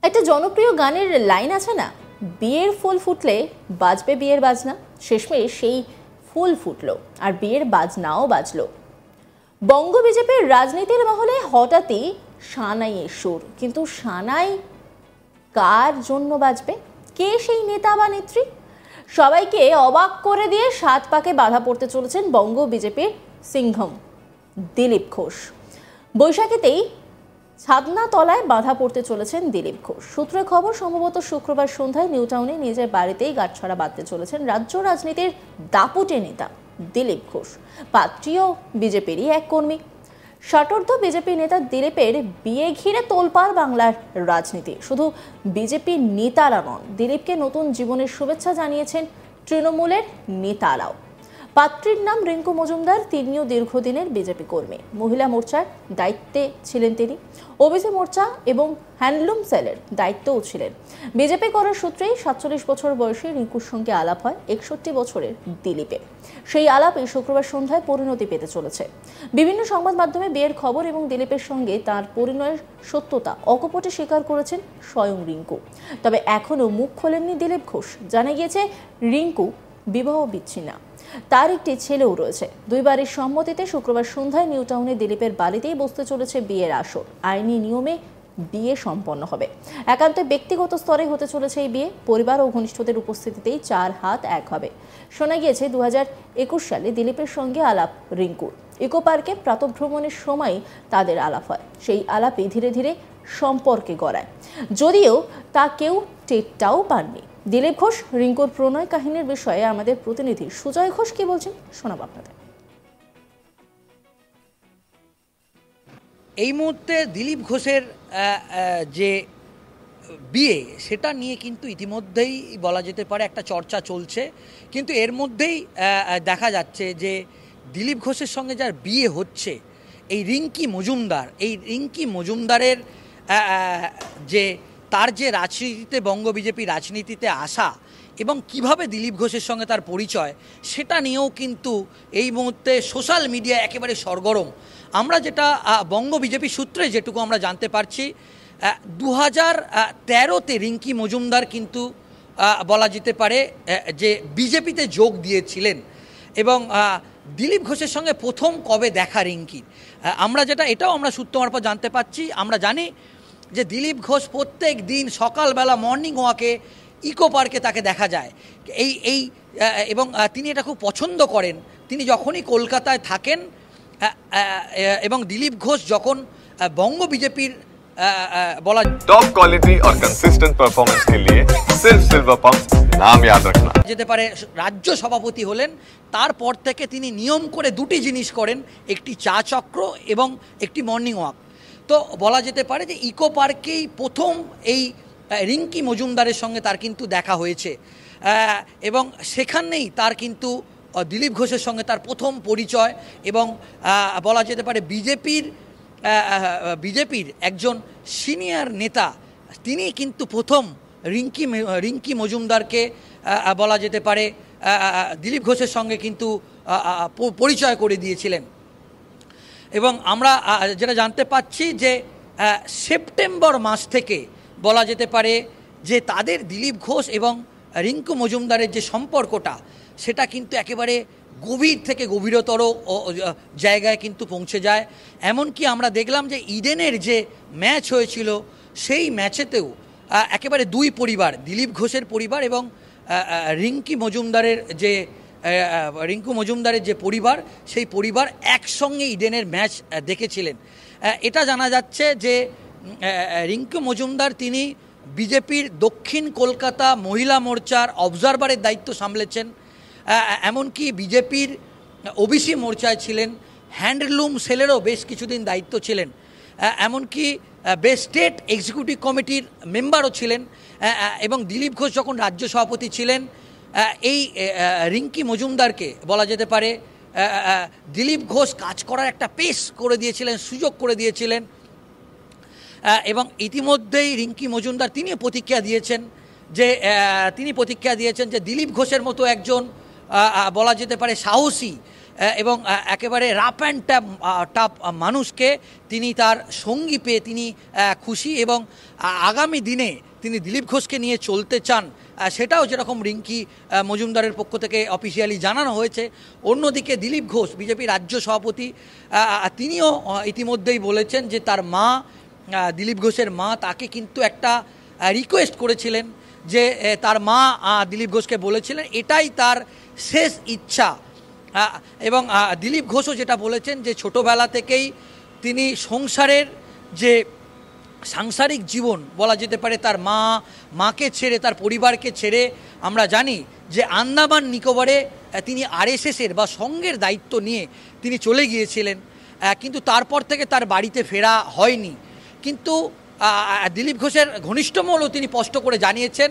একটা জনপ্রিয় গানের লাইন আছে না, বিয়ের ফুল ফুটলে বাজবে বিয়ের বাজনা। শেষমেশ সেই ফুল ফুটলো আর বিয়ের বাজনাও বাজলো। বঙ্গ বিজেপির রাজনীতির মহলে হঠাৎই সানাইয়ের সুর, কিন্তু সানাই কার জন্য বাজবে? কে সেই নেতা বা নেত্রী? সবাইকে অবাক করে দিয়ে 7 পাকে বাধা পড়তে চলেছেন বঙ্গ বিজেপির সিংহম দিলীপ ঘোষ। বৈশাখীতেই ছাদনা তলায় বাধা পড়তে চলেছেন দিলীপ ঘোষ। সূত্রে খবর, সম্ভবত শুক্রবার সন্ধ্যায় নিউ টাউনে নিজের বাড়িতেই গাঁটছড়া বাঁধতে চলেছেন রাজ্য রাজনীতির দাপুটে নেতা দিলীপ ঘোষ। পাত্রীও বিজেপিরই এক কর্মী। ষাটোর্ধ্ব বিজেপি নেতা দিলীপের বিয়ে ঘিরে তোলপাড় বাংলার রাজনীতি। শুধু বিজেপি নেতারা নন, দিলীপকে নতুন জীবনের শুভেচ্ছা জানিয়েছেন তৃণমূলের নেতারাও। পাত্রীর নাম রিঙ্কু মজুমদার, তিনিও দীর্ঘদিনের বিজেপি কর্মী। মহিলা মোর্চার দায়িত্বে ছিলেন তিনি, ওবিসি মোর্চা এবং হ্যান্ডলুম সেলের দায়িত্বও ছিলেন। বিজেপি করার সূত্রেই 47 বছর বয়সী রিঙ্কুর সঙ্গে আলাপ হয় 61 বছরের দিলীপের। সেই আলাপ এই শুক্রবার সন্ধ্যায় পরিণতি পেতে চলেছে। বিভিন্ন সংবাদ মাধ্যমে বিয়ের খবর এবং দিলীপের সঙ্গে তার পরিণয়ের সত্যতা অকপটে স্বীকার করেছেন স্বয়ং রিঙ্কু। তবে এখনও মুখ খোলেননি দিলীপ ঘোষ। জানা গিয়েছে রিঙ্কু বিবাহ বিচ্ছিন্না, তার একটি ছেলেও রয়েছে। দুই বাড়ির সম্মতিতে শুক্রবার সন্ধ্যায় নিউ টাউনে দিলীপের বাড়িতেই বসতে চলেছে বিয়ের আসর। আইনি নিয়মে বিয়ে সম্পন্ন হবে। একান্ত ব্যক্তিগত স্তরে হতে চলেছে এই বিয়ে। পরিবার ও ঘনিষ্ঠদের উপস্থিতিতেই 4 হাত এক হবে। শোনা গিয়েছে 2021 সালে দিলীপের সঙ্গে আলাপ রিঙ্কুর। ইকো পার্কে প্রাতঃভ্রমণের সময় তাদের আলাপ হয়। সেই আলাপে ধীরে ধীরে সম্পর্কে গড়ায়, যদিও তা কেউ টেরটাও পাননি। দিলীপ ঘোষ রিঙ্কুর প্রণয় কাহিনীর বিষয়ে আমাদের প্রতিনিধি সুজয় ঘোষ কি বলছেন শোনাব আপনাদের। এই মুহূর্তে দিলীপ ঘোষের যে বিয়ে, সেটা নিয়ে কিন্তু ইতিমধ্যেই বলা যেতে পারে একটা চর্চা চলছে। কিন্তু এর মধ্যেই দেখা যাচ্ছে যে দিলীপ ঘোষের সঙ্গে যার বিয়ে হচ্ছে, এই রিঙ্কি মজুমদার, এই রিঙ্কি মজুমদারের যে তার যে রাজনীতিতে, বঙ্গ বিজেপি রাজনীতিতে আসা এবং কিভাবে দিলীপ ঘোষের সঙ্গে তার পরিচয়, সেটা নিয়েও কিন্তু এই মুহূর্তে সোশ্যাল মিডিয়া একেবারে সরগরম। আমরা যেটা বঙ্গ বিজেপি সূত্রে যেটুকু আমরা জানতে পারছি, 2013-তে রিঙ্কি মজুমদার কিন্তু বলা যেতে পারে যে বিজেপিতে যোগ দিয়েছিলেন। এবং দিলীপ ঘোষের সঙ্গে প্রথম কবে দেখা রিঙ্কির, এটাও আমরা সূত্র মারফত জানতে পারছি। আমরা জানি যে দিলীপ ঘোষ প্রত্যেক দিন সকালবেলা মর্নিং ওয়াকে ইকো পার্কে তাকে দেখা যায়। এবং তিনি এটা খুব পছন্দ করেন। তিনি যখনই কলকাতায় থাকেন এবং দিলীপ ঘোষ যখন বঙ্গ বিজেপির বলা टॉप क्वालिटी और कंसिस्टेंट परफॉर्मेंस के लिए सिर्फ सिल्वर पंप नाम याद रखना যেতে পারে রাজ্য সভাপতি হলেন, তারপর থেকে তিনি নিয়ম করে দুটি জিনিস করেন, একটি চা চক্র এবং একটি মর্নিং ওয়াক। তো বলা যেতে পারে যে ইকো পার্কেই প্রথম এই রিঙ্কি মজুমদারের সঙ্গে তার কিন্তু দেখা হয়েছে এবং সেখানেই তার কিন্তু দিলীপ ঘোষের সঙ্গে তার প্রথম পরিচয়। এবং বলা যেতে পারে বিজেপির একজন সিনিয়র নেতা, তিনি কিন্তু প্রথম রিঙ্কি মজুমদারকে বলা যেতে পারে দিলীপ ঘোষের সঙ্গে কিন্তু পরিচয় করে দিয়েছিলেন। এবং আমরা যেটা জানতে পাচ্ছি যে সেপ্টেম্বর মাস থেকে বলা যেতে পারে যে তাদের দিলীপ ঘোষ এবং রিঙ্কু মজুমদারের যে সম্পর্কটা, সেটা কিন্তু একেবারে গভীর থেকে গভীরতর জায়গায় কিন্তু পৌঁছে যায়। এমনকি আমরা দেখলাম যে ইডেনের যে ম্যাচ হয়েছিল, সেই ম্যাচেতেও একেবারে দুই পরিবার, দিলীপ ঘোষের পরিবার এবং রিঙ্কু মজুমদারের যে পরিবার, সেই পরিবার একসঙ্গে ইডেনের ম্যাচ দেখেছিলেন। এটা জানা যাচ্ছে যে রিঙ্কু মজুমদার তিনি বিজেপির দক্ষিণ কলকাতা মহিলা মোর্চার অবজারভারের দায়িত্ব সামলেছেন। এমনকি বিজেপির ওবিসি মোর্চায় ছিলেন, হ্যান্ডলুম সেলেরও বেশ কিছুদিন দায়িত্ব ছিলেন, এমনকি স্টেট এক্সিকিউটিভ কমিটির মেম্বারও ছিলেন। এবং দিলীপ ঘোষ যখন রাজ্য সভাপতি ছিলেন, এই রিঙ্কি মজুমদারকে বলা যেতে পারে দিলীপ ঘোষ কাজ করার একটা পেশ করে দিয়েছিলেন, সুযোগ করে দিয়েছিলেন। এবং ইতিমধ্যেই রিঙ্কি মজুমদার তিনি প্রতিক্রিয়া দিয়েছেন যে দিলীপ ঘোষের মতো একজন বলা যেতে পারে সাহসী এবং একেবারে রাফ অ্যান্ড টাফ মানুষকে তিনি তার সঙ্গী পেয়ে তিনি খুশি এবং আগামী দিনে তিনি দিলীপ ঘোষকে নিয়ে চলতে চান, সেটাও যেরকম রিঙ্কি মজুমদারের পক্ষ থেকে অফিসিয়ালি জানানো হয়েছে। অন্যদিকে দিলীপ ঘোষ বিজেপি রাজ্য সভাপতি, তিনিও ইতিমধ্যেই বলেছেন যে তার মা, দিলীপ ঘোষের মা তাকে কিন্তু একটা রিকোয়েস্ট করেছিলেন, যে তার মা দিলীপ ঘোষকে বলেছিলেন এটাই তার শেষ ইচ্ছা। এবং দিলীপ ঘোষও যেটা বলেছেন যে ছোটোবেলা থেকেই তিনি সংসারের যে সাংসারিক জীবন বলা যেতে পারে, তার মাকে ছেড়ে, তার পরিবারকে ছেড়ে, আমরা জানি যে আন্দামান নিকোবরে তিনি আরএসএসের বা সংঘের দায়িত্ব নিয়ে তিনি চলে গিয়েছিলেন, কিন্তু তারপর থেকে তার বাড়িতে ফেরা হয়নি। কিন্তু দিলীপ ঘোষের ঘনিষ্ঠ মহলও তিনি স্পষ্ট করে জানিয়েছেন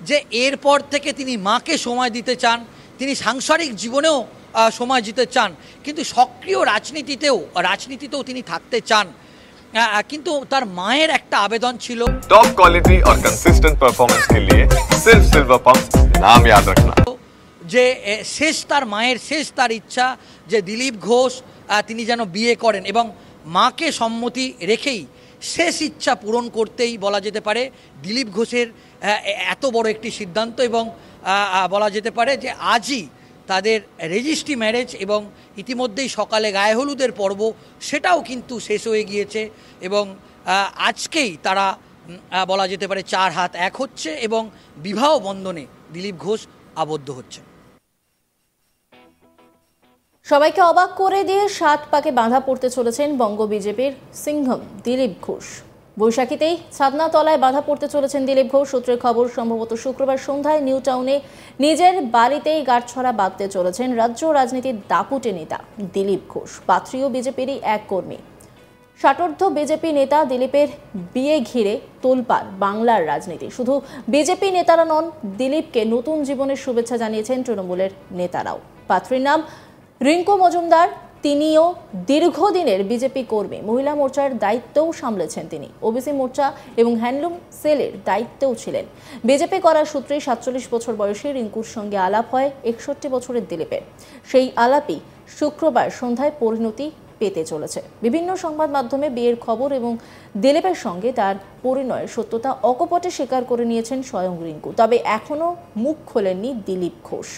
যে এরপর থেকে তিনি মাকে সময় দিতে চান, তিনি সাংসারিক জীবনেও সময় দিতে চান, কিন্তু সক্রিয় রাজনীতিতেও তিনি থাকতে চান। কিন্তু তার মায়ের একটা আবেদন ছিল, टॉप क्वालिटी और कंसिस्टेंट परफॉर्मेंस के लिए सिर्फ सिल्वर पंप्स नाम याद रखना। যে তার মায়ের তার ইচ্ছা যে দিলীপ ঘোষ তিনি যেন বিয়ে করেন, এবং মাকে সম্মতি রেখেই শেষ ইচ্ছা পূরণ করতেই বলা যেতে পারে দিলীপ ঘোষের এত বড় একটি সিদ্ধান্ত। এবং বলা যেতে পারে যে আজই তাদের রেজিস্ট্রি ম্যারেজ, এবং ইতিমধ্যেই সকালে গায়ে হলুদের পর্ব সেটাও কিন্তু শেষ হয়ে গিয়েছে, এবং আজকেই তারা বলা যেতে পারে 4 হাত এক হচ্ছে এবং বিবাহ বন্ধনে দিলীপ ঘোষ আবদ্ধ হচ্ছে। সবাইকে অবাক করে দিয়ে 7 পাকে বাঁধা পড়তে চলেছেন বঙ্গ বিজেপির সিংহম দিলীপ ঘোষ। বৈশাখীতেই ছাদনাতলায় বাঁধা পড়তে চলেছেন দিলীপ ঘোষ। সূত্রের খবর, সম্ভবত শুক্রবার সন্ধ্যায় নিউ টাউনে নিজের বাড়িতেই গাঁটছড়া বাঁধতে চলেছেন রাজ্য রাজনীতির দাপুটে নেতা দিলীপ ঘোষ, পাত্রীয় বিজেপিরই এক কর্মী। ষাটোর্ধ্ব বিজেপি নেতা দিলীপের বিয়ে ঘিরে তোলপাড় বাংলার রাজনীতি। শুধু বিজেপি নেতারা নন, দিলীপকে নতুন জীবনের শুভেচ্ছা জানিয়েছেন তৃণমূলের নেতারাও। পাত্রীর নাম রিঙ্কু মজুমদার, তিনিও দীর্ঘদিনের বিজেপি কর্মী। মহিলা মোর্চার দায়িত্বও সামলেছেন তিনি, ওবিসি মোর্চা এবং হ্যান্ডলুম সেলের দায়িত্বও ছিলেন। বিজেপি করার সূত্রে 47 বছর বয়সী রিঙ্কুর সঙ্গে আলাপ হয় 61 বছরের দিলীপের। সেই আলাপই শুক্রবার সন্ধ্যায় পরিণতি পেতে চলেছে। বিভিন্ন সংবাদ মাধ্যমে বিয়ের খবর এবং দিলীপের সঙ্গে তার পরিণয়ের সত্যতা অকপটে স্বীকার করে নিয়েছেন স্বয়ং রিঙ্কু। তবে এখনও মুখ খোলেননি দিলীপ ঘোষ।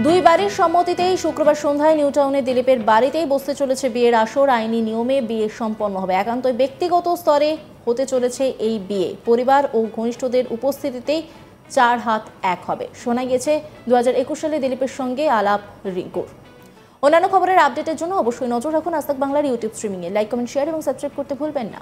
দুই বাড়ির সম্মতিতেই শুক্রবার সন্ধ্যায় নিউ টাউনে দিলীপের বাড়িতেই বসতে চলেছে বিয়ের আসর। আইনি নিয়মে বিয়ে সম্পন্ন হবে। একান্তই ব্যক্তিগত স্তরে হতে চলেছে এই বিয়ে। পরিবার ও ঘনিষ্ঠদের উপস্থিতিতেই 4 হাত এক হবে। শোনা গেছে 2021 সালে দিলীপের সঙ্গে আলাপ রিঙ্কুর। অন্যান্য খবরের আপডেটের জন্য অবশ্যই নজর রাখুন আজ তাক বাংলার ইউটিউব স্ট্রিমিংয়ে। লাইক, কমেন্ট, শেয়ার এবং সাবস্ক্রাইব করতে ভুলবেন না।